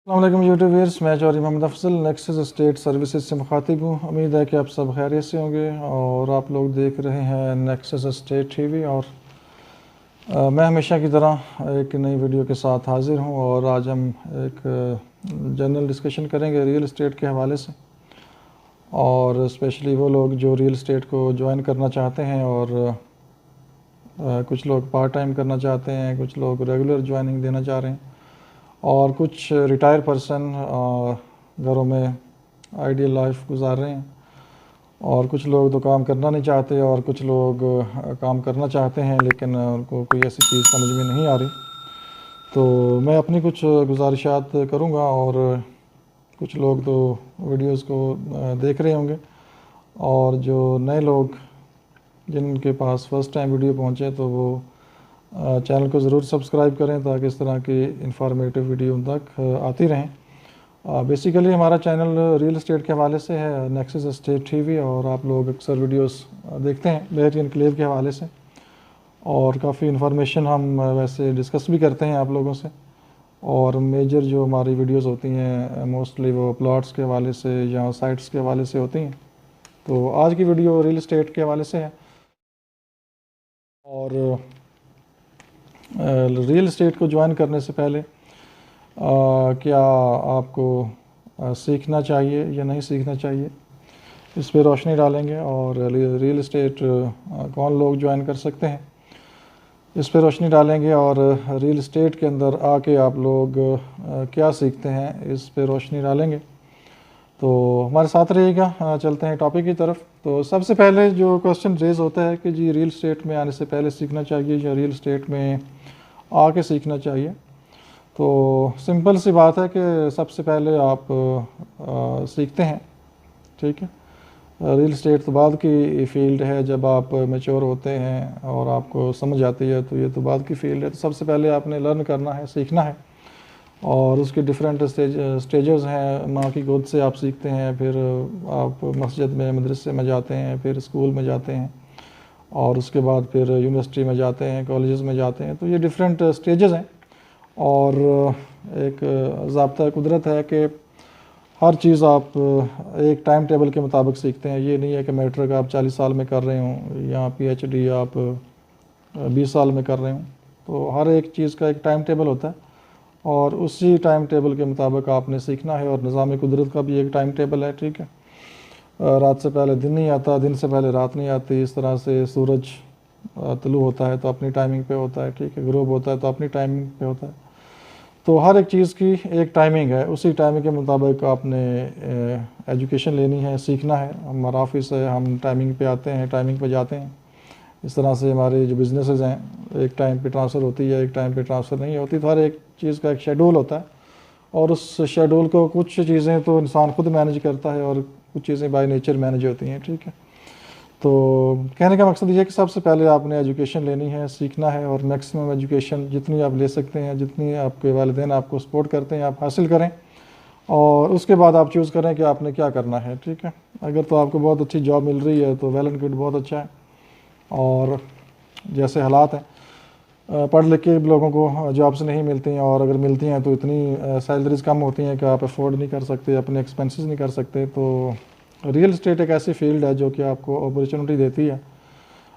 अस्सलामुअलैकुम YouTube viewers, मैं Chaudhary Mohammad Afzal Nexus State Services से मुखातिब हूँ। उम्मीद है कि आप सब खैरियत से होंगे और आप लोग देख रहे हैं नेक्सस स्टेट टीवी। और मैं हमेशा की तरह एक नई वीडियो के साथ हाज़िर हूँ और आज हम एक जनरल डिस्कशन करेंगे रियल इस्टेट के हवाले से। और स्पेशली वो लोग जो रियल इस्टेट को ज्वाइन करना चाहते हैं और कुछ लोग पार्ट टाइम करना चाहते हैं, कुछ लोग रेगुलर ज्वाइनिंग देना चाह रहे हैं और कुछ रिटायर पर्सन घरों में आइडियल लाइफ गुजार रहे हैं और कुछ लोग तो काम करना नहीं चाहते और कुछ लोग काम करना चाहते हैं लेकिन उनको कोई ऐसी चीज़ समझ में नहीं आ रही। तो मैं अपनी कुछ गुजारिशात करूंगा और कुछ लोग तो वीडियोस को देख रहे होंगे और जो नए लोग जिनके पास फर्स्ट टाइम वीडियो पहुंचे तो वो चैनल को ज़रूर सब्सक्राइब करें ताकि इस तरह की इंफॉर्मेटिव वीडियो उन तक आती रहें। बेसिकली हमारा चैनल रियल इस्टेट के हवाले से है, नेक्सस स्टेट टीवी, और आप लोग अक्सर वीडियोस देखते हैं बहरीन एनक्लेव के हवाले से और काफ़ी इन्फॉर्मेशन हम वैसे डिस्कस भी करते हैं आप लोगों से। और मेजर जो हमारी वीडियोस होती हैं मोस्टली वो प्लॉट्स के हवाले से या साइट्स के हवाले से होती हैं। तो आज की वीडियो रियल इस्टेट के हवाले से है। और रियल इस्टेट को ज्वाइन करने से पहले क्या आपको सीखना चाहिए या नहीं सीखना चाहिए, इस पर रोशनी डालेंगे। और रियल इस्टेट कौन लोग ज्वाइन कर सकते हैं, इस पर रोशनी डालेंगे। और रियल इस्टेट के अंदर आके आप लोग क्या सीखते हैं, इस पर रोशनी डालेंगे। तो हमारे साथ रहिएगा। चलते हैं टॉपिक की तरफ। तो सबसे पहले जो क्वेश्चन रेज होता है कि जी रियल इस्टेट में आने से पहले सीखना चाहिए या रियल इस्टेट में आके सीखना चाहिए। तो सिंपल सी बात है कि सबसे पहले आप सीखते हैं, ठीक है। रियल इस्टेट तो बाद की फील्ड है, जब आप मैच्योर होते हैं और आपको समझ आती है तो ये तो बाद की फील्ड है। तो सबसे पहले आपने लर्न करना है, सीखना है। और उसके डिफरेंट स्टेजेस हैं। माँ की गोद से आप सीखते हैं, फिर आप मस्जिद में मदरसे में जाते हैं, फिर स्कूल में जाते हैं और उसके बाद फिर यूनिवर्सिटी में जाते हैं, कॉलेजेस में जाते हैं। तो ये डिफरेंट स्टेजेस हैं और एक ज़ाब्ता कुदरत है कि हर चीज़ आप एक टाइम टेबल के मुताबिक सीखते हैं। ये नहीं है कि मैट्रिक आप 40 साल में कर रहे हों या PhD आप 20 साल में कर रहे हों। तो हर एक चीज़ का एक टाइम टेबल होता है और उसी टाइम टेबल के मुताबिक आपने सीखना है। और निज़ाम कुदरत का भी एक टाइम टेबल है, ठीक है। रात से पहले दिन नहीं आता, दिन से पहले रात नहीं आती। इस तरह से सूरज तुलू होता है तो अपनी टाइमिंग पे होता है, ठीक है। ग्रूब होता है तो अपनी टाइमिंग पे होता है। तो हर एक चीज़ की एक टाइमिंग है, उसी टाइमिंग के मुताबिक आपने एजुकेशन लेनी है, सीखना है। हमारा ऑफिस है, हम टाइमिंग पे आते हैं, टाइमिंग पे जाते हैं। इस तरह से हमारे जो बिज़नेसेस हैं एक टाइम पे ट्रांसफ़र होती है, एक टाइम पे ट्रांसफ़र नहीं होती। तो हर एक चीज़ का एक शेड्यूल होता है और उस शेड्यूल को कुछ चीज़ें तो इंसान खुद मैनेज करता है और कुछ चीज़ें बाय नेचर मैनेज होती हैं, ठीक है। तो कहने का मकसद ये है कि सबसे पहले आपने एजुकेशन लेनी है, सीखना है और मैक्सिमम एजुकेशन जितनी आप ले सकते हैं, जितनी आपके वालिदैन आपको सपोर्ट करते हैं, आप हासिल करें। और उसके बाद आप चूज़ करें कि आपने क्या करना है, ठीक है। अगर तो आपको बहुत अच्छी जॉब मिल रही है तो वेल एंड गुड, बहुत अच्छा है। और जैसे हालात हैं, पढ़ लिख के लोगों को जॉब्स नहीं मिलती हैं और अगर मिलती हैं तो इतनी सैलरीज कम होती हैं कि आप अफोर्ड नहीं कर सकते, अपने एक्सपेंसेस नहीं कर सकते। तो रियल इस्टेट एक ऐसी फील्ड है जो कि आपको अपॉर्चुनिटी देती है।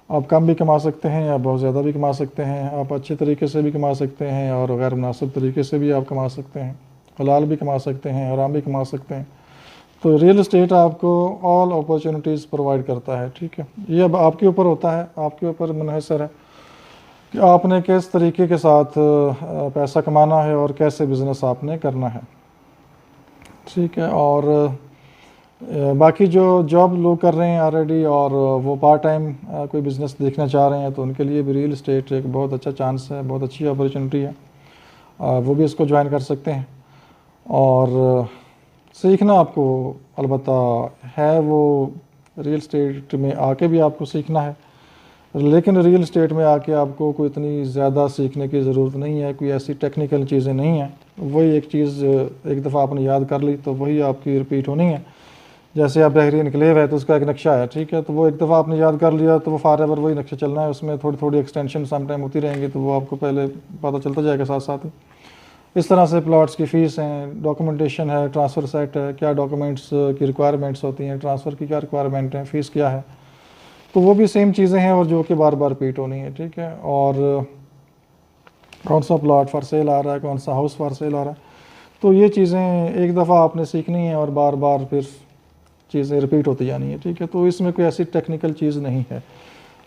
आप कम भी कमा सकते हैं या बहुत ज़्यादा भी कमा सकते हैं, आप अच्छे तरीके से भी कमा सकते हैं और गैर मुनासिब तरीके से भी आप कमा सकते हैं, हलाल भी कमा सकते हैं, हराम भी कमा सकते हैं। तो रियल इस्टेट आपको ऑल अपॉर्चुनिटीज़ प्रोवाइड करता है, ठीक है। ये अब आपके ऊपर होता है, आपके ऊपर मुनहसर है कि आपने किस तरीके के साथ पैसा कमाना है और कैसे बिज़नेस आपने करना है, ठीक है। और बाकी जो जॉब लोग कर रहे हैं ऑलरेडी और वो पार्ट टाइम कोई बिज़नेस देखना चाह रहे हैं तो उनके लिए भी रियल इस्टेट एक बहुत अच्छा चांस है, बहुत अच्छी अपॉर्चुनिटी है। वो भी इसको ज्वाइन कर सकते हैं। और सीखना आपको अलबत्ता है, वो रियल इस्टेट में आके भी आपको सीखना है। लेकिन रियल इस्टेट में आके आपको कोई इतनी ज़्यादा सीखने की ज़रूरत नहीं है, कोई ऐसी टेक्निकल चीज़ें नहीं हैं। वही एक चीज़ एक दफ़ा आपने याद कर ली तो वही आपकी रिपीट होनी है। जैसे आप बहरीन एनक्लेव है तो उसका एक नक्शा है, ठीक है। तो वो एक दफ़ा आपने याद कर लिया तो वो फॉरएवर वही नक्शा चलना है, उसमें थोड़ी थोड़ी एक्सटेंशन सम टाइम होती रहेंगी तो वो आपको पहले पता चलता जाएगा साथ साथ ही। इस तरह से प्लॉट्स की फ़ीस हैं, डॉक्यूमेंटेशन है, ट्रांसफ़र सेट है, क्या डॉक्यूमेंट्स की रिक्वायरमेंट्स होती हैं, ट्रांसफ़र की क्या रिक्वायरमेंट है, फ़ीस क्या है, तो वो भी सेम चीज़ें हैं और जो कि बार बार रिपीट होनी है, ठीक है। और कौन सा प्लॉट फॉर सेल आ रहा है, कौन सा हाउस फॉर सेल आ रहा है, तो ये चीज़ें एक दफ़ा आपने सीखनी है और बार बार फिर चीज़ें रिपीट होती जानी है, ठीक है। तो इसमें कोई ऐसी टेक्निकल चीज़ नहीं है,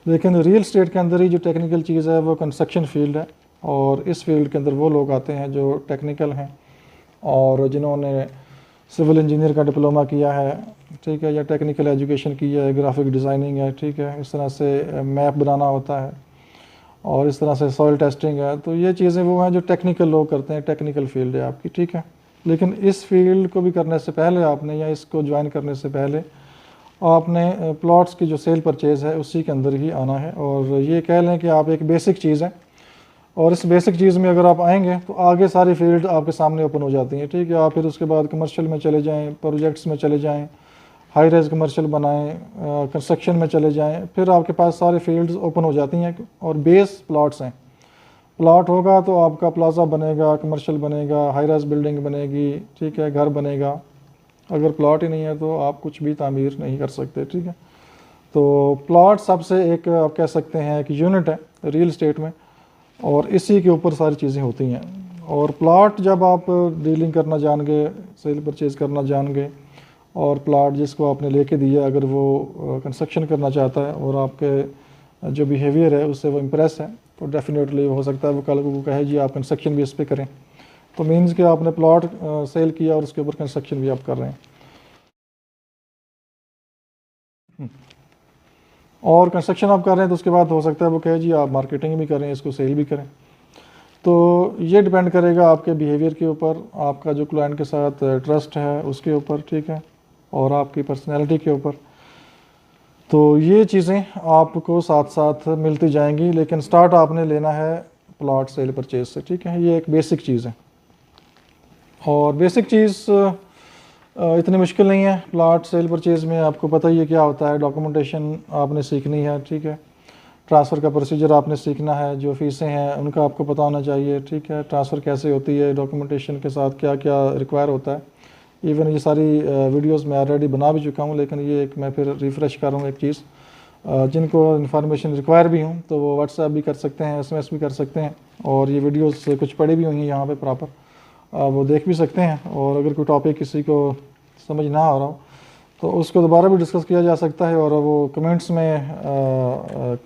लेकिन रियल एस्टेट के अंदर ही जो टेक्निकल चीज़ है वो कंस्ट्रक्शन फील्ड है, और इस फील्ड के अंदर वो लोग आते हैं जो टेक्निकल हैं और जिन्होंने सिविल इंजीनियर का डिप्लोमा किया है, ठीक है, या टेक्निकल एजुकेशन की है, ग्राफिक डिज़ाइनिंग है, ठीक है, इस तरह से मैप बनाना होता है और इस तरह से सॉइल टेस्टिंग है। तो ये चीज़ें वो हैं जो टेक्निकल लोग करते हैं, टेक्निकल फील्ड है आपकी, ठीक है। लेकिन इस फील्ड को भी करने से पहले आपने, या इसको ज्वाइन करने से पहले आपने प्लॉट्स की जो सेल परचेज़ है उसी के अंदर ही आना है, और ये कह लें कि आप एक बेसिक चीज़ है, और इस बेसिक चीज़ में अगर आप आएंगे तो आगे सारी फील्ड आपके सामने ओपन हो जाती हैं, ठीक है। आप फिर उसके बाद कमर्शियल में चले जाएं, प्रोजेक्ट्स में चले जाएं, हाई रेज कमर्शियल बनाएं, कंस्ट्रक्शन में चले जाएं, फिर आपके पास सारी फील्ड्स ओपन हो जाती हैं, और बेस प्लॉट्स हैं। प्लॉट होगा तो आपका प्लाजा बनेगा, कमर्शियल बनेगा, हाई रेज बिल्डिंग बनेगी, ठीक है, घर बनेगा। अगर प्लॉट ही नहीं है तो आप कुछ भी तामीर नहीं कर सकते, ठीक है। तो प्लॉट सबसे एक आप कह सकते हैं एक यूनिट है रियल एस्टेट में, और इसी के ऊपर सारी चीज़ें होती हैं। और प्लॉट जब आप डीलिंग करना जान गए, सेल परचेज़ करना जान गए, और प्लॉट जिसको आपने लेके दिया अगर वो कंस्ट्रक्शन करना चाहता है और आपके जो बिहेवियर है उससे वो इम्प्रेस है, तो डेफिनेटली हो सकता है वो कल को कहे जी आप कंस्ट्रक्शन भी इस पर करें। तो मीन्स कि आपने प्लॉट सेल किया और उसके ऊपर कंस्ट्रक्शन भी आप कर रहे हैं। और कंस्ट्रक्शन आप कर रहे हैं तो उसके बाद हो सकता है वो कहे जी आप मार्केटिंग भी करें, इसको सेल भी करें। तो ये डिपेंड करेगा आपके बिहेवियर के ऊपर, आपका जो क्लाइंट के साथ ट्रस्ट है उसके ऊपर, ठीक है, और आपकी पर्सनैलिटी के ऊपर। तो ये चीज़ें आपको साथ साथ मिलती जाएंगी, लेकिन स्टार्ट आपने लेना है प्लॉट सेल परचेज से, ठीक है। ये एक बेसिक चीज़ है, और बेसिक चीज़ इतनी मुश्किल नहीं है। प्लॉट सेल परचेज़ में आपको पता ही है क्या होता है, डॉक्यूमेंटेशन आपने सीखनी है, ठीक है, ट्रांसफ़र का प्रोसीजर आपने सीखना है, जो फ़ीसें हैं उनका आपको पता होना चाहिए, ठीक है, ट्रांसफ़र कैसे होती है, डॉक्यूमेंटेशन के साथ क्या क्या रिक्वायर होता है। इवन ये सारी वीडियोस मैं ऑलरेडी बना भी चुका हूँ, लेकिन ये एक मैं फिर रिफ़्रेश कर रहा हूँ एक चीज़। जिनको इन्फॉर्मेशन रिक्वायर भी हूँ तो वो व्हाट्सएप भी कर सकते हैं, SMS भी कर सकते हैं, और ये वीडियोस कुछ पड़ी भी हुई हैं यहाँ पे प्रॉपर, वो देख भी सकते हैं। और अगर कोई टॉपिक किसी को समझ ना आ रहा हो तो उसको दोबारा भी डिस्कस किया जा सकता है, और वो कमेंट्स में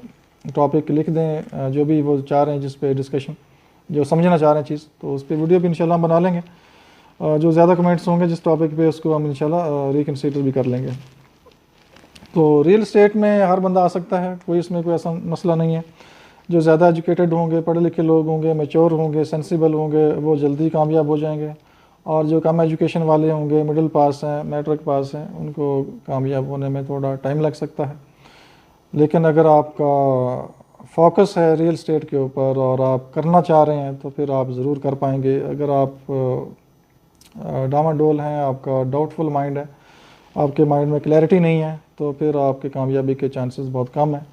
टॉपिक लिख दें जो भी वो चाह रहे हैं, जिस पे डिस्कशन जो समझना चाह रहे हैं चीज़, तो उस पर वीडियो भी इंशाल्लाह बना लेंगे। जो ज़्यादा कमेंट्स होंगे जिस टॉपिक पे उसको हम इंशाल्लाह रिकन्सिडर भी कर लेंगे। तो रियल एस्टेट में हर बंदा आ सकता है, कोई इसमें कोई ऐसा मसला नहीं है। जो ज़्यादा एजुकेटेड होंगे, पढ़े लिखे लोग होंगे, मैच्योर होंगे, सेंसिबल होंगे, वो जल्दी कामयाब हो जाएंगे, और जो कम एजुकेशन वाले होंगे, मिडिल पास हैं, मैट्रिक पास हैं, उनको कामयाब होने में थोड़ा टाइम लग सकता है। लेकिन अगर आपका फोकस है रियल एस्टेट के ऊपर और आप करना चाह रहे हैं तो फिर आप ज़रूर कर पाएंगे। अगर आप डामाडोल हैं, आपका डाउटफुल माइंड है, आपके माइंड में क्लैरिटी नहीं है, तो फिर आपके कामयाबी के चांसेस बहुत कम हैं।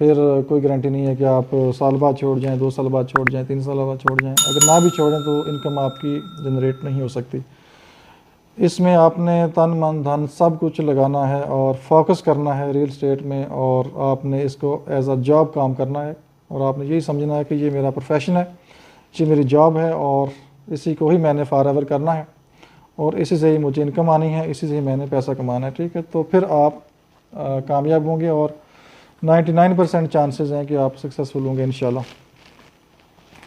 फिर कोई गारंटी नहीं है कि आप साल बाद छोड़ जाएं, 2 साल बाद छोड़ जाएं, 3 साल बाद छोड़ जाएं। अगर ना भी छोड़ें तो इनकम आपकी जनरेट नहीं हो सकती। इसमें आपने तन मन धन सब कुछ लगाना है और फोकस करना है रियल एस्टेट में, और आपने इसको एज अ जॉब काम करना है, और आपने यही समझना है कि ये मेरा प्रोफेशन है, ये मेरी जॉब है, और इसी को ही मैंने फॉरएवर करना है, और इसी से ही मुझे इनकम आनी है, इसी से ही मैंने पैसा कमाना है, ठीक है। तो फिर आप कामयाब होंगे, और 99% चांसेस हैं कि आप सक्सेसफुल होंगे इंशाल्लाह।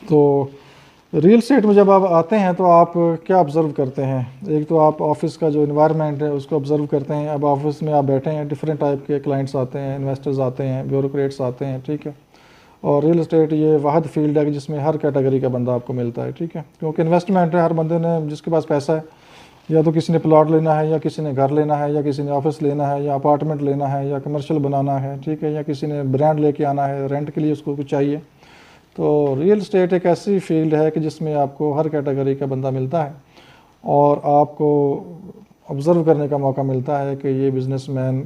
तो रियल एस्टेट में जब आप आते हैं तो आप क्या ऑब्ज़र्व करते हैं? एक तो आप ऑफिस का जो इन्वायरमेंट है उसको ऑब्ज़र्व करते हैं। अब ऑफिस में आप बैठे हैं, डिफरेंट टाइप के क्लाइंट्स आते हैं, इन्वेस्टर्स आते हैं, ब्यूरोक्रेट्स आते हैं, ठीक है। और रियल एस्टेट ये वाहद फील्ड है जिसमें हर कैटेगरी का बंदा आपको मिलता है, ठीक है, क्योंकि इन्वेस्टमेंट है। हर बंदे ने, जिसके पास पैसा है, या तो किसी ने प्लॉट लेना है, या किसी ने घर लेना है, या किसी ने ऑफिस लेना है, या अपार्टमेंट लेना है, या कमर्शियल बनाना है, ठीक है, या किसी ने ब्रांड लेके आना है, रेंट के लिए उसको कुछ चाहिए। तो रियल एस्टेट एक ऐसी फील्ड है कि जिसमें आपको हर कैटेगरी का बंदा मिलता है, और आपको ऑब्ज़र्व करने का मौका मिलता है कि ये बिजनेसमैन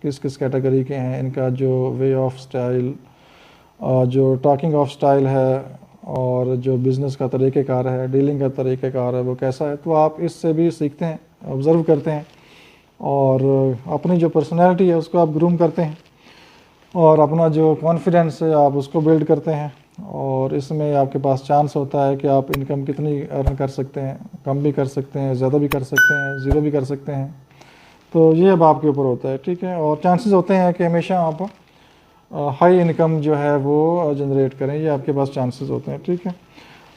किस किस कैटेगरी के हैं, इनका जो वे ऑफ स्टाइल, जो टॉकिंग ऑफ स्टाइल है, और जो बिज़नेस का तरीक़ेकार है, डीलिंग का तरीक़ेकार है वो कैसा है, तो आप इससे भी सीखते हैं, ऑब्ज़र्व करते हैं और अपनी जो पर्सनैलिटी है उसको आप ग्रूम करते हैं और अपना जो कॉन्फिडेंस है आप उसको बिल्ड करते हैं। और इसमें आपके पास चांस होता है कि आप इनकम कितनी अर्न कर सकते हैं, कम भी कर सकते हैं, ज़्यादा भी कर सकते हैं, ज़ीरो भी कर सकते हैं। तो ये अब आपके ऊपर होता है, ठीक है। और चांसेस होते हैं कि हमेशा आप हाई इनकम जो है वो जनरेट करें, ये आपके पास चांसेस होते हैं, ठीक है।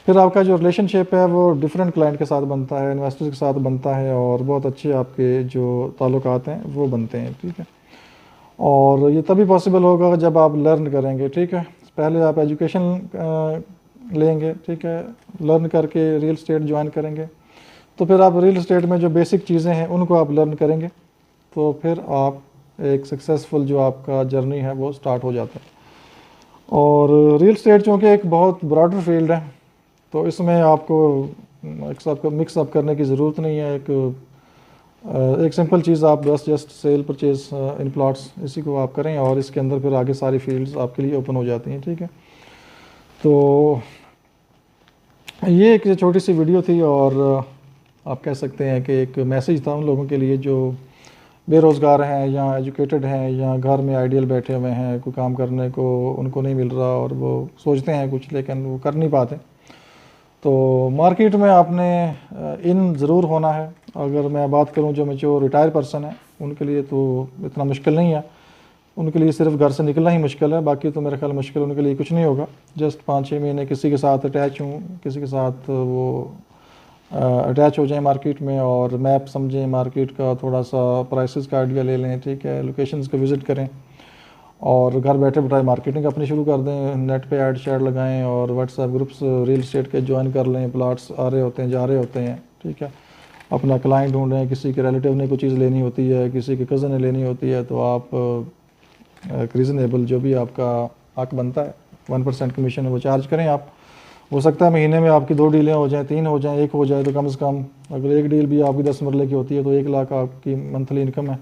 फिर आपका जो रिलेशनशिप है वो डिफरेंट क्लाइंट के साथ बनता है, इन्वेस्टर्स के साथ बनता है और बहुत अच्छे आपके जो ताल्लुकात हैं वो बनते हैं, ठीक है। और ये तभी पॉसिबल होगा जब आप लर्न करेंगे, ठीक है। पहले आप एजुकेशन लेंगे, ठीक है, लर्न करके रियल एस्टेट ज्वाइन करेंगे, तो फिर आप रियल एस्टेट में जो बेसिक चीज़ें हैं उनको आप लर्न करेंगे, तो फिर आप एक सक्सेसफुल जो आपका जर्नी है वो स्टार्ट हो जाता है। और रियल एस्टेट चूँकि एक बहुत ब्रॉडर फील्ड है, तो इसमें आपको मिक्स अप करने की ज़रूरत नहीं है। एक सिंपल चीज़ आप बस just sell purchase in plots इसी को आप करें और इसके अंदर फिर आगे सारी फील्ड्स आपके लिए ओपन हो जाती हैं, ठीक है। तो ये एक छोटी सी वीडियो थी और आप कह सकते हैं कि एक मैसेज था उन लोगों के लिए जो बेरोज़गार हैं या एजुकेटेड हैं या घर में आइडियल बैठे हुए हैं, कोई काम करने को उनको नहीं मिल रहा और वो सोचते हैं कुछ लेकिन वो कर नहीं पाते। तो मार्केट में आपने इन ज़रूर होना है। अगर मैं बात करूं जो मैच्योर रिटायर पर्सन है उनके लिए तो इतना मुश्किल नहीं है, उनके लिए सिर्फ घर से निकलना ही मुश्किल है, बाकी तो मेरे ख्याल मुश्किल उनके लिए कुछ नहीं होगा। जस्ट 5-6 महीने किसी के साथ अटैच हों, किसी के साथ वो अटैच हो जाएं मार्केट में और मैप समझें मार्केट का, थोड़ा सा प्राइसेस का आइडिया ले लें, ठीक है, लोकेशंस को विज़िट करें और घर बैठे बैठाए मार्केटिंग अपनी शुरू कर दें। नेट पे ऐड शेड लगाएं और व्हाट्सएप ग्रुप्स रियल एस्टेट के ज्वाइन कर लें, प्लाट्स आ रहे होते हैं, जा रहे होते हैं, ठीक है। अपना क्लाइंट ढूंढें, किसी के रिलेटिव ने कोई चीज़ लेनी होती है, किसी के कज़न ने लेनी होती है, तो आप रीज़नेबल जो भी आपका हक बनता है 1% कमीशन है वो चार्ज करें आप। हो सकता है महीने में आपकी 2 डीलें हो जाएं, 3 हो जाएं, 1 हो जाए, तो कम से कम अगर एक डील भी आपकी 10 मरले की होती है तो 1 लाख आपकी मंथली इनकम है।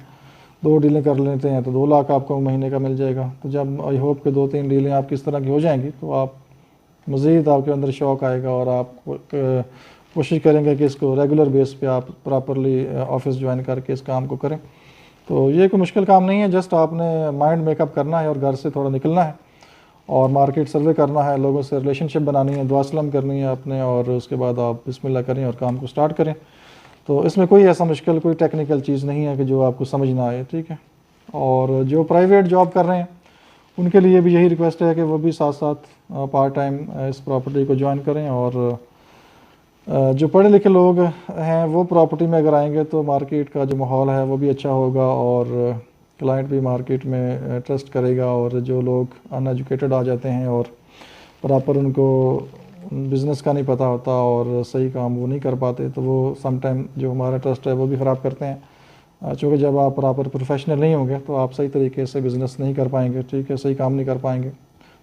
2 डीलें कर लेते हैं तो 2 लाख आपको महीने का मिल जाएगा। तो जब आई होप कि 2-3 डीलें आपकी इस तरह की हो जाएंगी तो आप मज़ीद आपके अंदर शौक़ आएगा और आप कोशिश करेंगे कि इसको रेगुलर बेस पे आप प्रॉपरली ऑफिस ज्वाइन करके इस काम को करें। तो ये कोई मुश्किल काम नहीं है, जस्ट आपने माइंड मेकअप करना है और घर से थोड़ा निकलना है और मार्केट सर्वे करना है, लोगों से रिलेशनशिप बनानी है, दुआ सलाम करनी है आपने और उसके बाद आप बिस्मिल्लाह करें और काम को स्टार्ट करें। तो इसमें कोई ऐसा मुश्किल कोई टेक्निकल चीज़ नहीं है कि जो आपको समझ ना आए, ठीक है। और जो प्राइवेट जॉब कर रहे हैं उनके लिए भी यही रिक्वेस्ट है कि वो भी साथ साथ पार्ट टाइम इस प्रॉपर्टी को ज्वाइन करें। और जो पढ़े लिखे लोग हैं वो प्रॉपर्टी में अगर आएंगे तो मार्केट का जो माहौल है वो भी अच्छा होगा और क्लाइंट भी मार्केट में ट्रस्ट करेगा। और जो लोग अनएजुकेटेड आ जाते हैं और प्रॉपर उनको बिज़नेस का नहीं पता होता और सही काम वो नहीं कर पाते, तो वो समटाइम जो हमारा ट्रस्ट है वो भी ख़राब करते हैं। चूँकि जब आप प्रॉपर प्रोफेशनल नहीं होंगे तो आप सही तरीके से बिज़नेस नहीं कर पाएंगे, ठीक है, सही काम नहीं कर पाएंगे।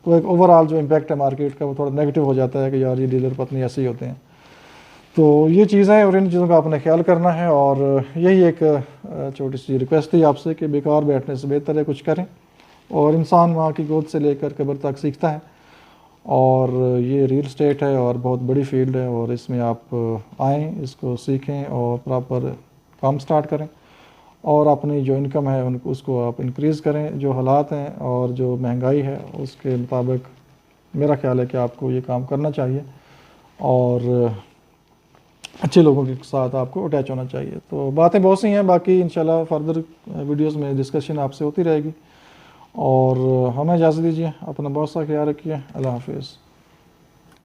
तो एक ओवरऑल जो इम्पैक्ट है मार्केट का वो थोड़ा नेगेटिव हो जाता है कि यार ये डीलर पत्नी ऐसे ही होते हैं। तो ये चीज़ें हैं और इन चीज़ों का आपने ख्याल करना है। और यही एक छोटी सी रिक्वेस्ट थी आपसे कि बेकार बैठने से बेहतर है कुछ करें। और इंसान माँ की गोद से लेकर कब्र तक सीखता है और ये रियल एस्टेट है और बहुत बड़ी फील्ड है और इसमें आप आएँ, इसको सीखें और प्रॉपर काम स्टार्ट करें और अपनी जो इनकम है उनको उसको आप इंक्रीज़ करें। जो हालात हैं और जो महंगाई है उसके मुताबिक मेरा ख्याल है कि आपको ये काम करना चाहिए और अच्छे लोगों के साथ आपको अटैच होना चाहिए। तो बातें बहुत सी हैं, बाकी इंशाल्लाह फर्दर वीडियोस में डिस्कशन आपसे होती रहेगी। और हमें इजाज़त दीजिए, अपना बहुत सा ख्याल रखिए। अल्लाह हाफिज़।